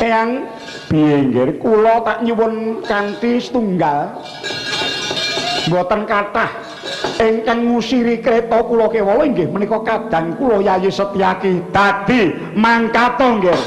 Eyang piye nggih kula tak nyuwun kanthi setunggal mboten kathah ingkang ngusiri kreta kula kewala inggih menika kadang kula Yayi Setyaki dadi mangkata nggih.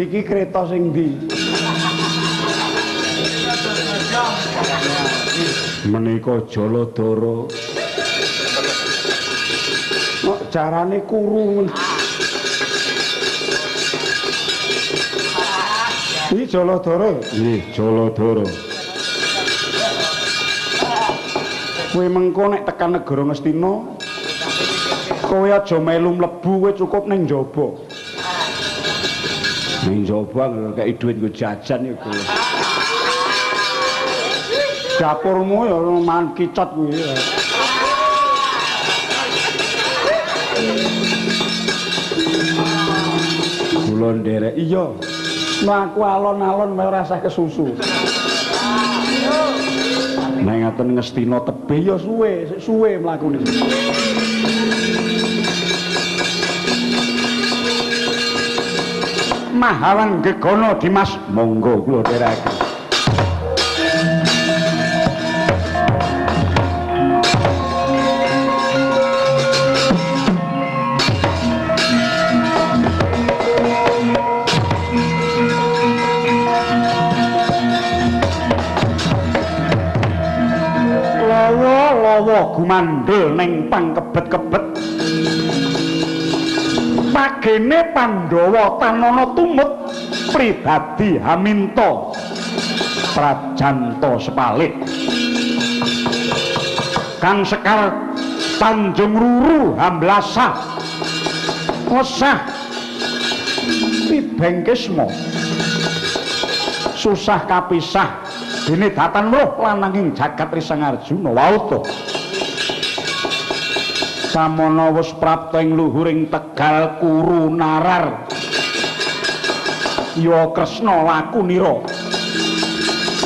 Iki kereta sing ndi? Menika Jaladara. Kok carane kuru. Iki Jaladara? Nggih, Jaladara. Kowe mengko nek tekan negara Ngastina, kowe aja melu mlebu, kowe cukup ning njaba. Ning njaba kei dhuwit nggo jajan iku. Dapurmu ya mangan kicot kuwi. Kula nderek iya. Nah aku alon-alon wae rasah kesusu. Nek ngaten Ngastina tebih ya suwe mlakune. Mahalang gegono Dimas, monggo kula dherekaken. Lawa gumandhel ning pangkebet-kebet. Pagene Pandhawa tanana tumut pribadi Haminta Prajanta Sepalik. Kang Sekar Tanjung Ruru Hamblasah Wesah Pibengkisma susah kapisah dene datan roh lananging jagat Risang Arjuna wauta. Samana wis prapta ing luhuring Tegal Kuru Narar ya Kresna lakunira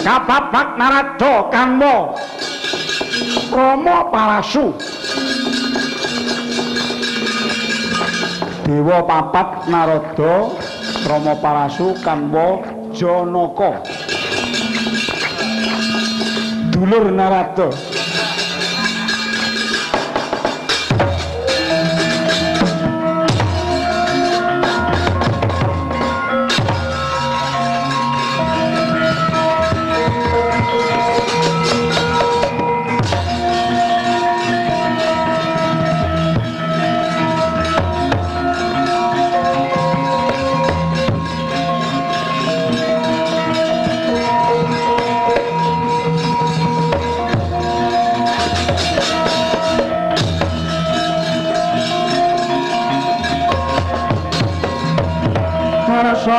kababak Narada Kanwa Rama Parasu Dewa papat Narada Rama Parasu Kanwa Janaka dulur Narada.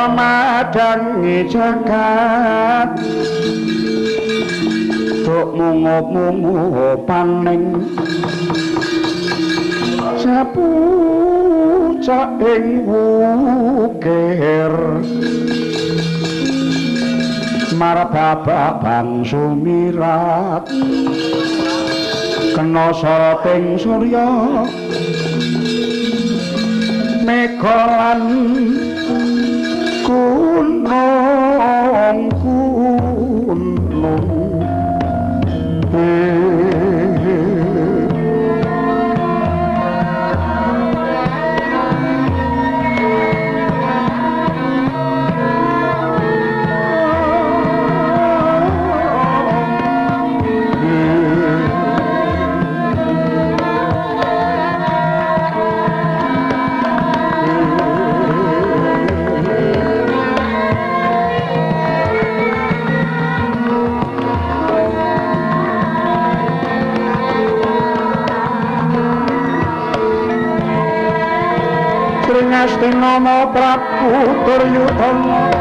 Madangi jagat tuk mungup-mungup paning sapucak ing wukir marbaba bang sumirat kena soroting surya mega lan kunong Astina Prabu Duryudana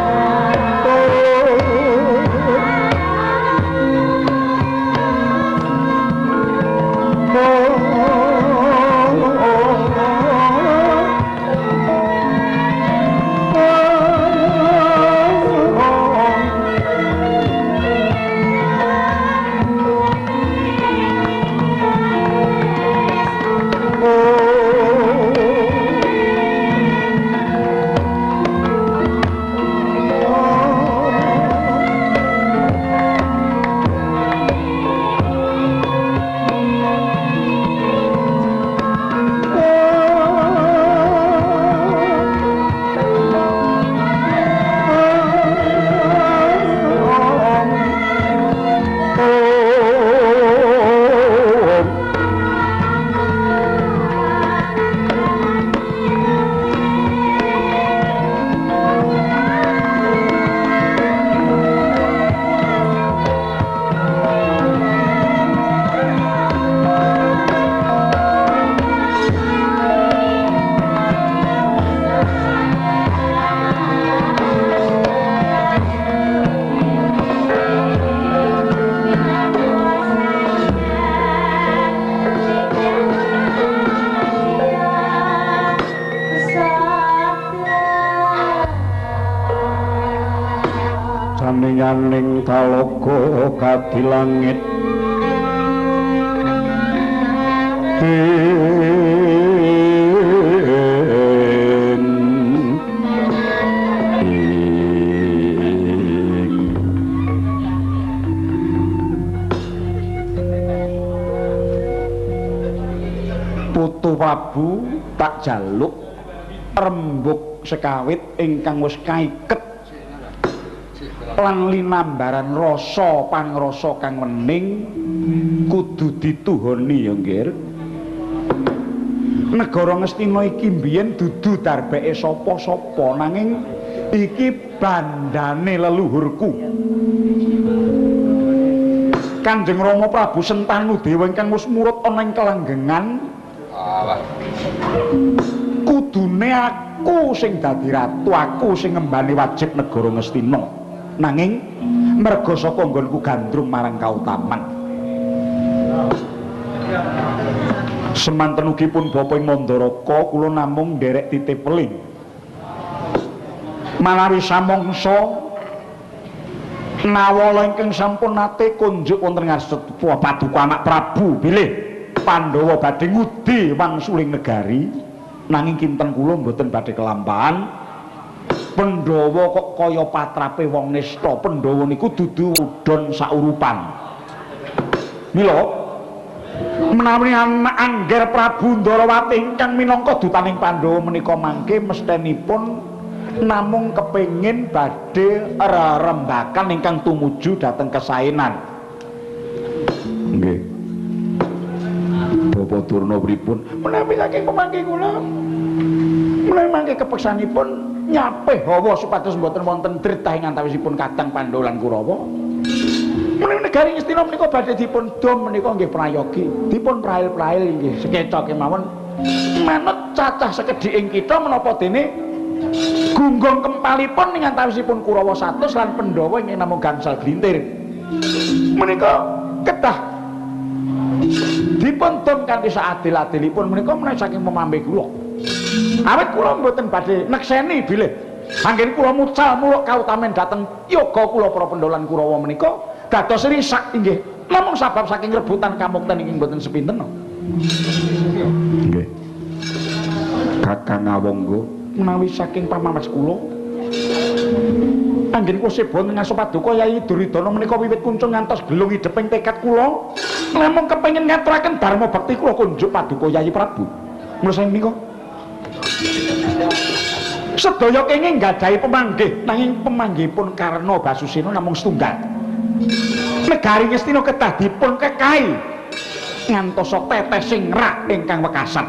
saninganing talaga kadilangit Putu Prabu tak jaluk rembug sekawit ingkang wis kaiket lan linambaran rasa pangrasa kang wening kudu dituhoni ya nggih. Negara Ngastina iki mbiyen dudu darbeke sapa-sapa nanging iki bandane leluhurku. Kanjeng Rama Prabu Sentanu Dewa ingkang wis murut ana ing kelanggengan. Kudune aku sing dadi ratu, aku sing ngembani wajib negara Ngastina. Nanging merga saka nggonku gandrung marang kautaman. Semanten ugi pun Bapa ing Mandaraka kula namung nderek titip weling. Manawi samangsa nawala ingkang sampun nate kunjuk wonten ngarep Paduka Anak Prabu bilih Pandhawa badhe ngudi wangsuling negari nanging kinten kula mboten badhe kelampahan. Pandhawa kok kaya patrape wong nista. Pandhawa niku dudu udon saurupan. Mila menawi anak Angger Prabu Ndarawati ingkang minangka dutaning Pandhawa menika mangke mestenipun namung kepengin badhe rerembakan ingkang tumuju dhateng kesaenan. Nggih. Bapak Durna pripun? Menawi saking pemangke kula menawi mangke kepeksanipun nyapih hawa supados mboten wonten dritah ing antawisipun kadang Pandhawa lan Kurawa. Menawi negari Ngastina menika badhe dipun dom menika nggih prayogi, dipun prail-prail nggih sekeca kemawon manut cacah sekedhik ing kita menapa dene gunggung kempalipun ing antawisipun Kurawa 100 lan Pandhawa ingkang namung gangsal glintir. Menika kedah dipun dom kanthi saadil-adilipun menika menawi saking pemambe kula. Awit kula mboten badhe nekseni bilih anggen kula mucal muluk kautamen dhateng yoga kula para Pandhawa lan Kurawa menika dados risak inggih namung sabab saking rebutan kamukten ingkang mboten sepinten. Nggih. Kakang Awangga menawi saking pamamas kula anggen kula seba ngaso Paduka Yayi Duryudana menika wiwit kuncung ngantos gelung ideping tekad kula namung kepengin ngaturaken dharma bekti kula kunjuk Paduka Yayi Prabu. Mula saking menika sedaya kenging nggadahi pemanggih nanging pemanggihipun Karna Basusena namung setunggal. Negari Ngastina kedah dipun kekahi ngantosa tetesing rak ingkang wekasan.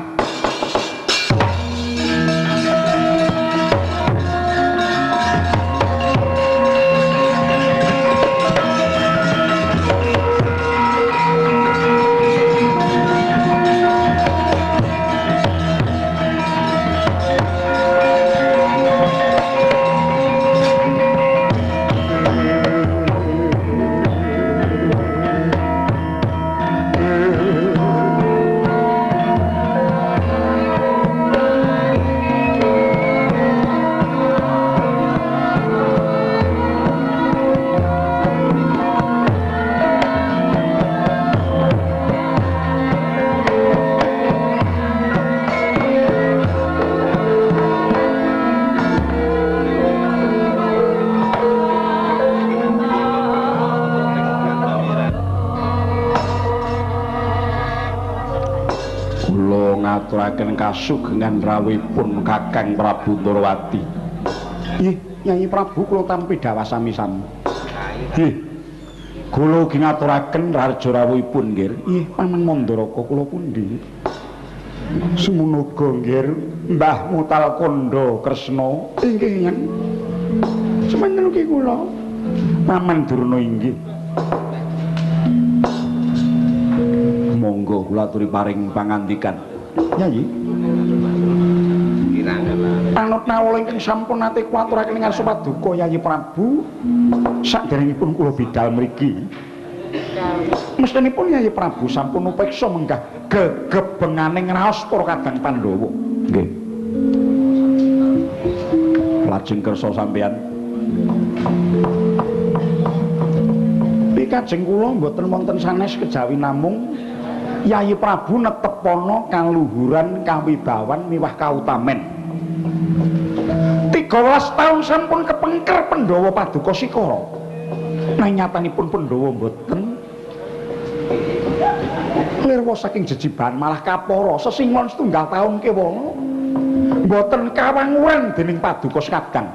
ngaturaken kasugengan rawuhipun Kakang Prabu Ndrawati. Nggih, Nyai Prabu kula tampi dawa sami-sami. Nggih. Kula ugi ngaturaken raja rawuhipun nggih. Nggih, Paman Mandaraka kula pundi? Sumunaga nggih Mbah Mutalkanda Kresna. Inggih, Nyai. Semanten ugi kula. Paman Durna inggih. Monggo kula aturi paring pangandikan. Nyai. Panut nawala ingkang sampun nate kuwaturaken ngarsa paduka Yayi Prabu saderengipun kula bidhal mriki. Mestinipun Yayi Prabu sampun upeksa menggah gegebenganing raos para kadang Pandhawa. Nggih. Lajeng kersa sampeyan. Kajeng kula mboten wonten sanes kejawi namung Yayi Prabu netepana kaluhuran kawibawan miwah kautamen. 13 taun sampun kepengker Pandhawa Paduka Sikara. Nanging nyatanipun Pandhawa mboten lirwa saking jejiban malah kapara sesingon setunggal taun kewala. Mboten kawanguran dening Paduka Sekadang.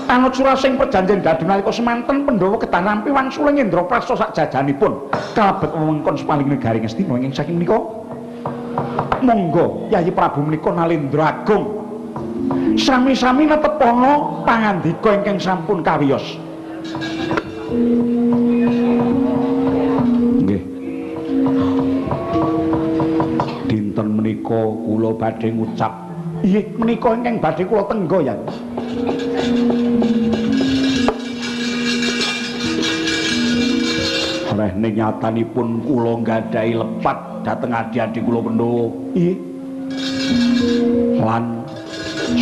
Anut surasing perjanjian dadu nalika semanten Pandhawa kedah nampi wangsuling Indraprasta sak jajanipun kalebet wewengkon sepaling negari Ngastina ing saking menika monggo Yayi Prabu menika Nalendra Agung sami-sami netepana pangandika ingkang sampun kawiyos. Nggih. Dinten menika kula badhe ngucap nggih menika ingkang badhe kula tenggo ya. Rehne nyatanipun kula nggadahi lepat dhateng adi-adi kula Pandhawa. Nggih. Lan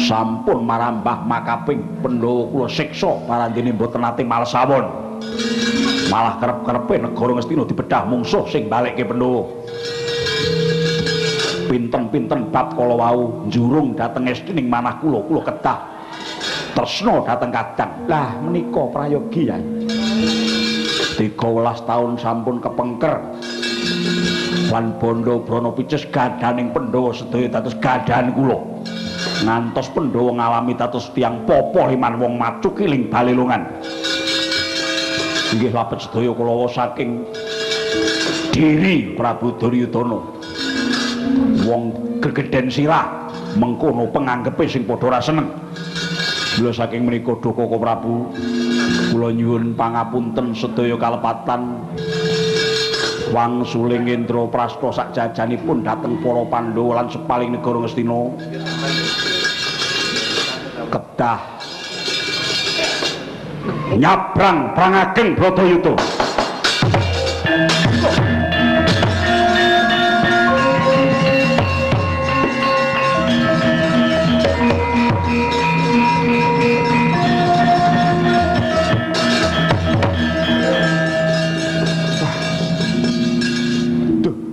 sampun marambah makaping Pandhawa kula siksa parandene mboten nate malesawon. Malah kerep-kerepe negara Ngastina dibedah mungsuh sing balekke Pandhawa. Pinten-pinten bab kala wau njurung dhateng estining manah kula kedah tresna dhateng Kadang. Lah menika prayogi ya. 13 taun sampun kepengker lan bondo brana pices gadaning Pandhawa sedaya dados gadahan kula ngantos Pandhawa ngalami dados tiyang popo liman wong macuk iling balelungan. Inggih labet sedaya kula saking diri Prabu Duryudana wong gegeden sirah mengkono penganggepe sing padha ra seneng. Mula saking menika Doko Prabu kula nyuwun pangapunten sedaya kalepatan wangsuling Indraprasta sak jajanipun dhateng para Pandhawa lan sepaling negara Ngastina kedah nyabrang perang ageng Bratayuda.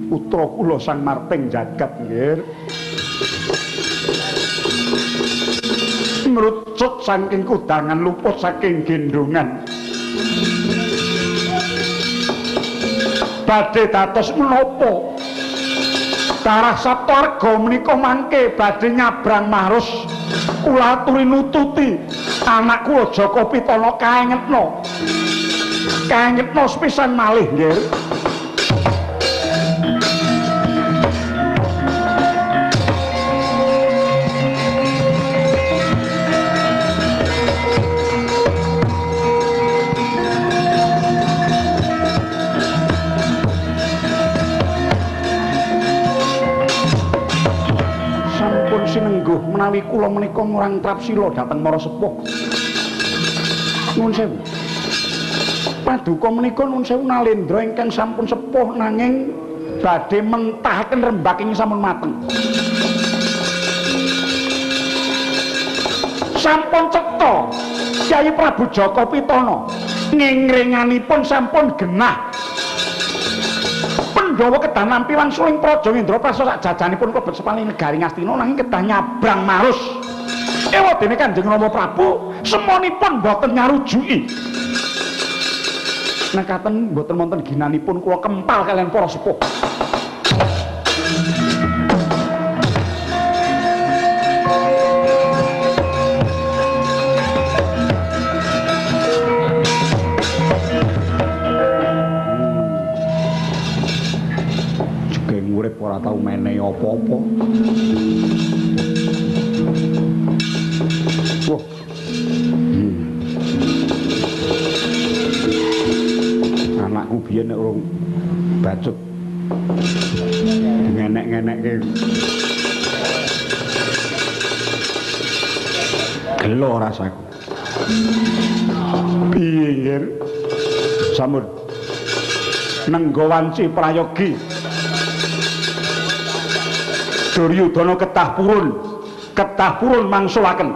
Putra kula Sang Marting Jagat nggih. Mrucut saking kudangan luput saking gendongan. Badhe dados menapa? Karah Saptarga menika mangke badhe nyabrang Marus. Kula aturi nututi anak kula Jaka Pitana kaengetna. Kaengetna sepisan malih nggih. Sinengguh menawi kula menika ngurang trapsila dhateng para sepuh. Nuwun sewu. Paduka menika nuwun sewu Nalendra ingkang sampun sepuh nanging badhe mentahaken rembag ing sampun mateng. Sampun cetha Yayi Prabu Jaka Pitana ngingringanipun sampun genah. Pandhawa kedah nampi wangsuling Praja Indraprasta sak jajanipun klebet sepaling negari Ngastina nanging kedah nyabrang Marus. Ewadene Kanjeng Rama Prabu semonipun boten nyarujuki. Nekaten boten wonten ginanipun kula kempal kalian para sepuh. urip ora tau menehi apa-apa. Wah. Anakku biyen nek urung bacut ngenek-ngenekke gelo rasaku. Piye nggih? Sampun Nenggowanci prayogi Duryudana ketah purun mangsulaken.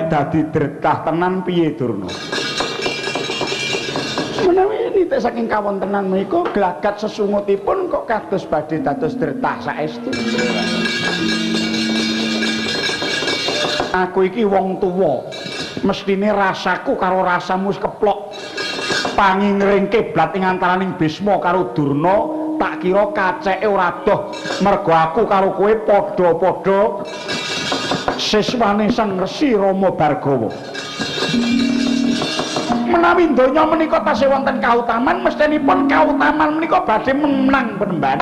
Dadi dretah tenan piye Durna? Menawi nite saking kawontenan menika glagat sesungutipun kok kados badhe dados dretah saestu. Aku iki wong tuwa, mestine rasaku karo rasamu wis keplok. Pangingring kiblat ing antaraning Bisma karo Durna tak kira kaceke ora doh, mergo aku karo kowe padha-padha siswane Sang Resi Rama Bargawa. Menawi donya menika tasih wonten kautaman, mestinipun kautaman menika badhe menang penemban.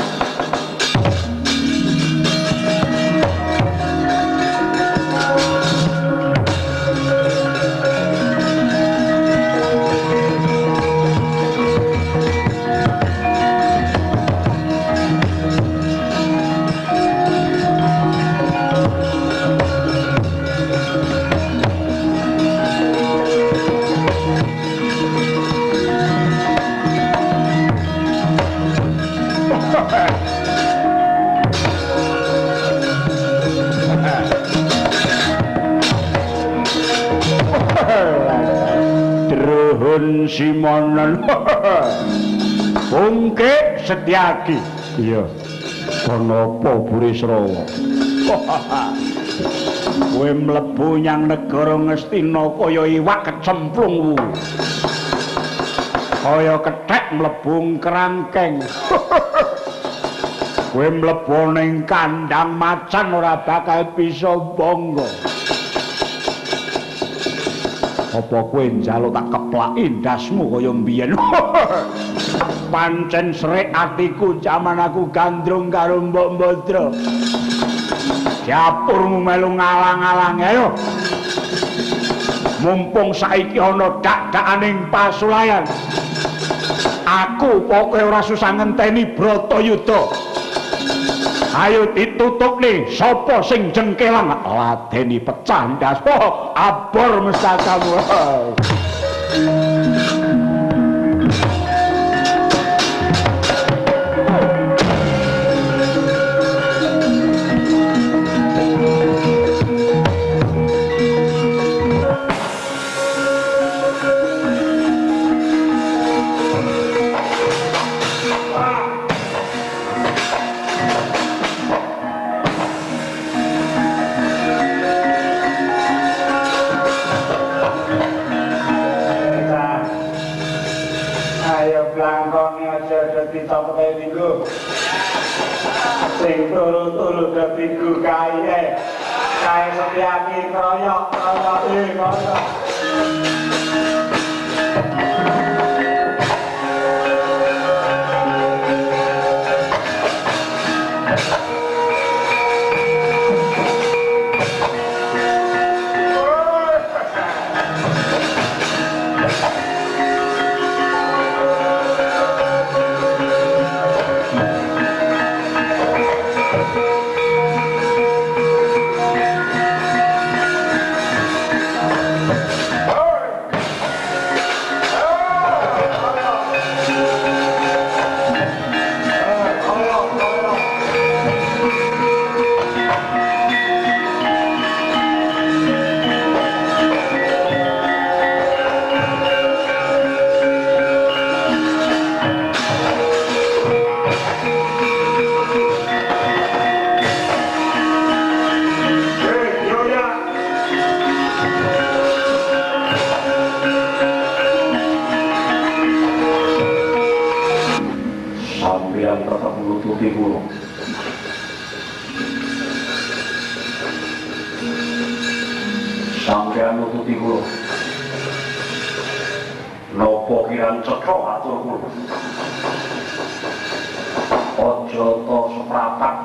Druhun Simonon Bungke Setyaki. Iya. Kenapa Burisrawa? Kowe mlebu nyang negara Ngastina kaya iwak kecemplung. Kaya kethek mlebu kerangkeng. Kowe mlebu ning kandang macan ora bakal bisa bangga. Apa kowe njaluk tak keplaki ndasmu kaya mbiyen? Pancen srek atiku jaman aku gandrung karo Mbok Mbadra. Dapurmu melu ngalang-alang ayo. Mumpung saiki ana dak-dakaning pasulayan. Aku pokoke ora susah ngenteni Bratayuda. Ayo ditutup nih, sapa sing jengkelan ladeni pecah ndas. Abor mestakamu. Sing turu-turu dadiku kae Setyaki kroyok kroyok. tuti kula. Napa kirang cetha atur kula. Aja ta seprapat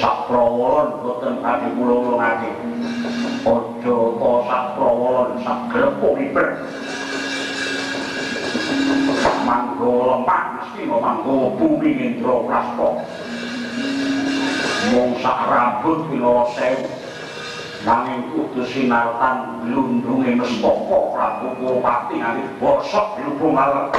saprawolon boten badhe kula ulungake. Aja ta saprawolon saglepung iber. Manggo lemah mesti manggo bumi Indra Prasta. Mung sak rambut kula sewu. Nanging kudu sinartan glundunge mestaka Prabu Kupati nganti bosok dilubung aler.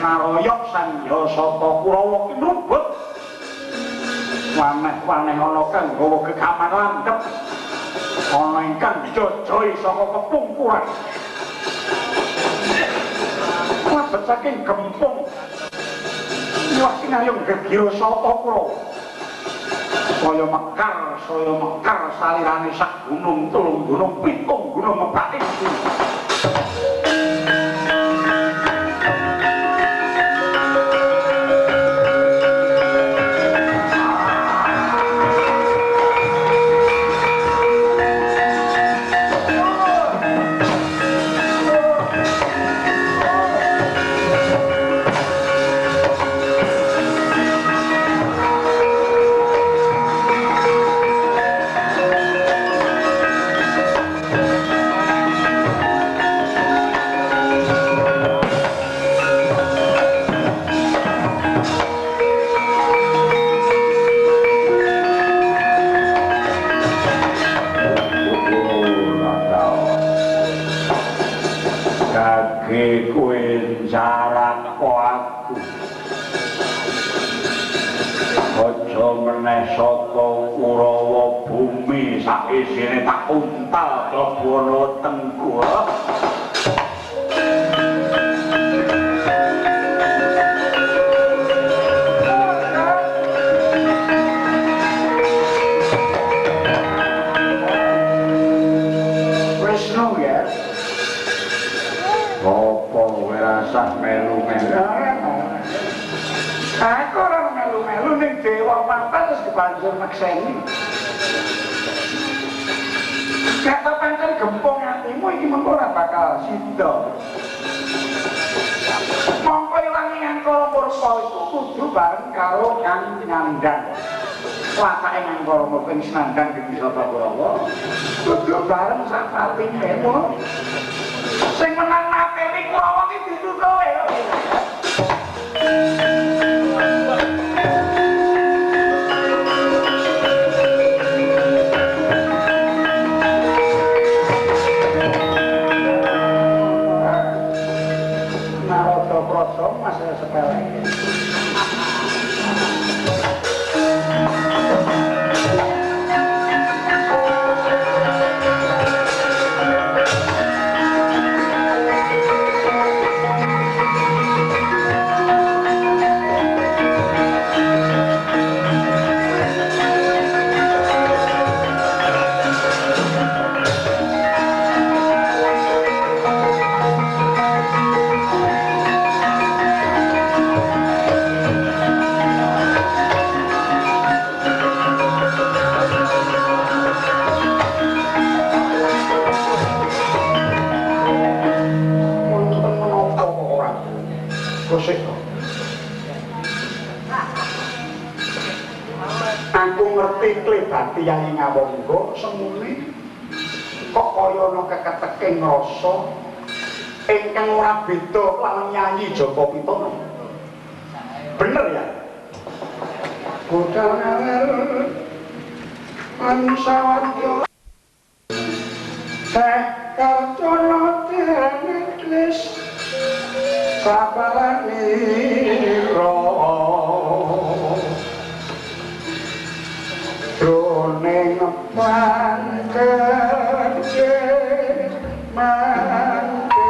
Naroyok sang Yasata Kurawa kinubut waneh-waneh ana kang gawa gegaman landhep ana ingkang dijojoi saka kepungkuran klebet saking gempung iwak kinayung Gegira Sata Kurawa saya mekar salirane sak gunung telung gunung pitung gunung mebaki isine tak untal klebono tengku Wisnu ya apa wirasah melu-melu aku ora melu-melu ning dewa papat terus kebanjur makseni kata pancen gempung atimu iki mengko ora bakal sida. Mongko ilang Ngangkara Murpa iku kudu bareng karo Kang Nandang. Watake Ngangkara Murpa ing Nandang Dewi Sata Kurawa kudu bareng sak patine. Sing menang mateni Kurawa iki ditutuke. Masalah sepele. Aku ngerti klebati Yai Ngawangga semune kok kaya ana keketeking rasa ingkang ora beda lan Nyai Joko Pitono. Bener ya? Budal ngawer Mansawadya Teh karcana teneklis sabalanira Droning pangkerje mangke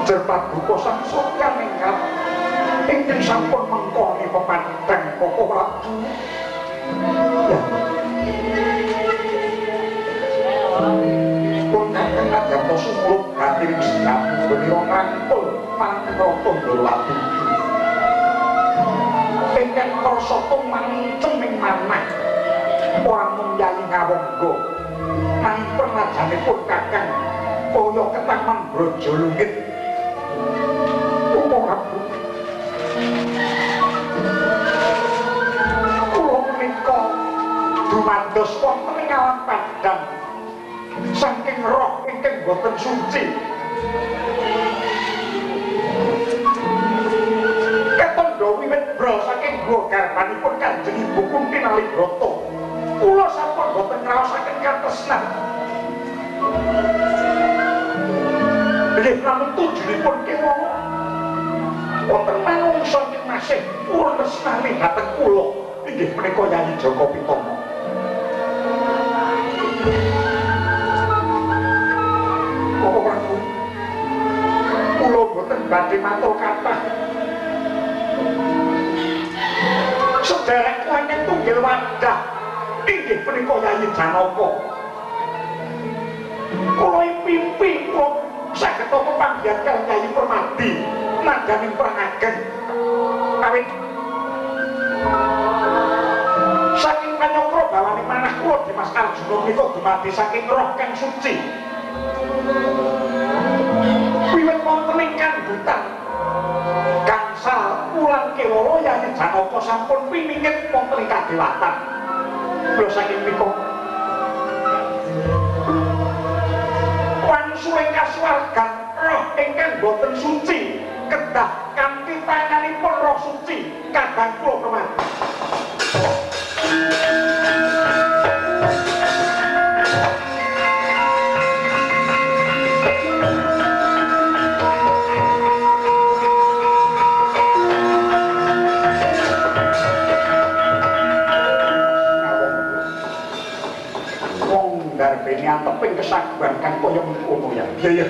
Jerpaduka sang sokyan ingkang ingkang sampun mengkoni pepandang Koko Prabu. Ya. Pun kakang Adyanto sumuluk hatiring sinamu beniro ngangkul mangrata Ndorowati. Ingkang krasa tumancem ing manah ora mung yayi ngawangga nanging pernajanipun kakang kaya ketaman Brajolungit. Kula menika dumados wonten ing alam padang saking roh ingkang boten suci. Ketandha wiwit bra saking gua garbanipun Kanjeng Ibu Kunti Nalibrata. Kula sampun boten ngraosaken katresnan. Nggih namung tujunipun kemawon wonten manungsa ing masih purun tresnani dhateng kula inggih menika Yayi Joko Pitama. Koko Prabu, kula boten badhe matur kathah. Sederek wonten tunggil wadah inggih menika Yayi Janaka. Kula pimpi kula saged pepanggihan kaliyan Yayi Permadi nangganing perang ageng kawit saking panyokro bawane manah kula Dimas Arjuna menika dumadi saking roh kang suci. Wiwit wonten ing kandhutan gangsal wulan kewala Yayi Janaka sampun pimingit wonten ing kadewatan. Lho saking menika suwing kasuwargan roh ingkang boten suci kedah kanthi tanganipun roh suci kadang kula Permadi. Darbene anteping kesaguhan kang kaya mengkono ya. Iya.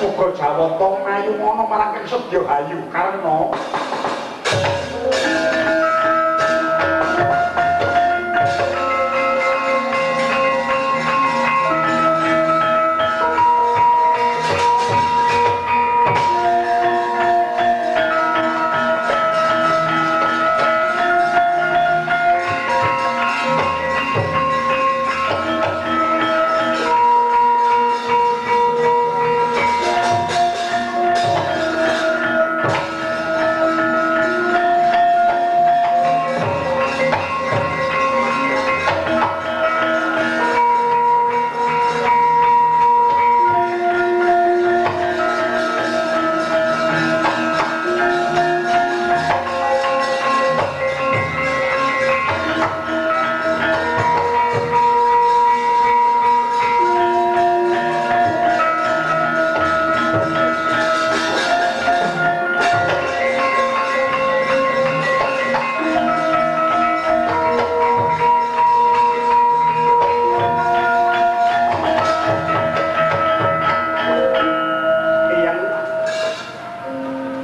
Muga Jawata mayu ngono marang kang sedya hayu karena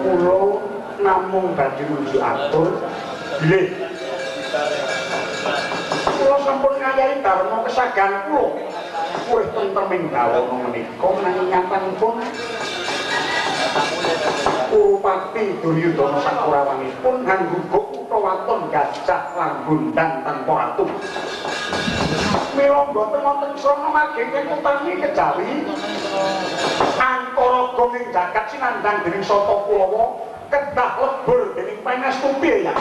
kula namung badhe nuju atur. Nggih. Kula sampun ngayahi dharma kesagan kula. Urip tentreming dawana menika nanging nyatanyipun Upati Duryudana sakurawanipun hangguguk utawaton gajah lan gondang tanpa ratu. Mila boten wonten srana magenging utami kejawi angkara goming jagat sinandang dening Sata Kulawa kedah lebur dening Pangestupi ya.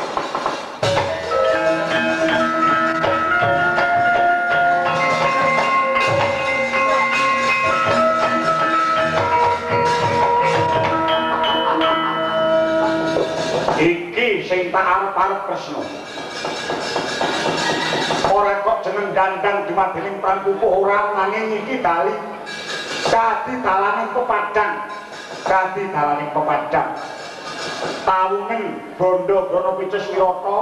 Iki sing tak arep-arep Kresna. Ora kok jeneng dandang dumadening Prangkupuh ora nanging iki dali dadi dalaning pepadang. Dadi dalaning pepadang. Tawuning Bandha Branapicis Wirata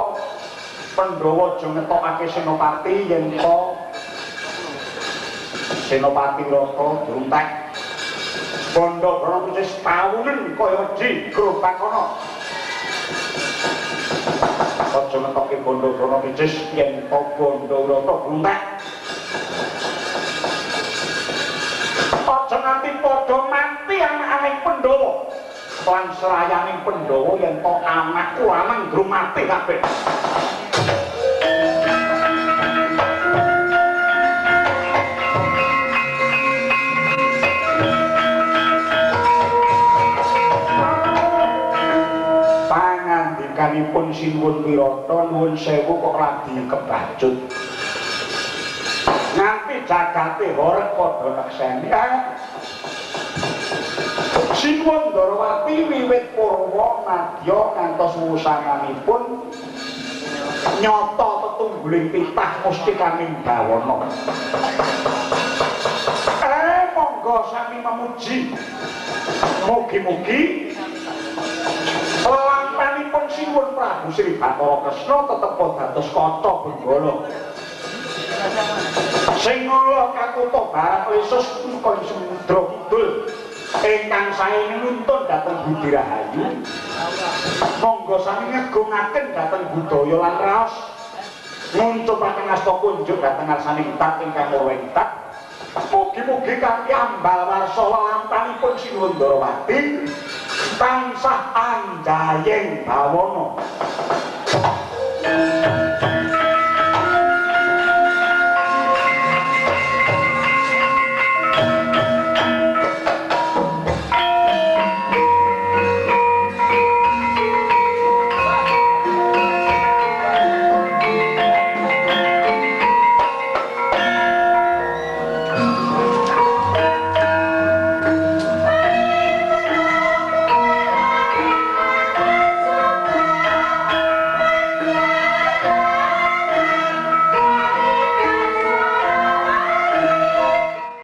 Pandhawa aja ngetokake Senopati yen to Senopati Wirata diuntek. Bandha Branapicis tawunen kaya di Grobakana. Aja ngetoke Bandha Branapicis yen to Bandha Wirata buntek. Aja nganti padha mati anak-anak Pandhawa. Lan selayaning Pandhawa yen to anakku lanang grum mati kabeh. Pangandikanipun Sinuwun Wirata nuwun sewu kok lagi kebacut. Nganti jagate horeg padha nekseni. Sinuwun Ndarawati wiwit purwa nadya ngantos wusanganipun nyata tetungguling titah mustikaning bawana. Monggo sami memuji. Mugi-mugi lampanipun Sinuwun Prabu Sri Bathara Kresna tetep dados kaca benggala. Sing ngala katuta barat lesus kaya samudra kidul. Ingkang sae nuntun dhateng Budi Rahayu. Monggo sami ngegungaken dhateng budaya lan raos. Nguncupaken asta kunjuk dhateng ngarsaning tat ingkang wewentat. Mugi-mugi kanthi ambal warsa lampanipun Sinuwun Ndarawati tansah anjayeng bawana.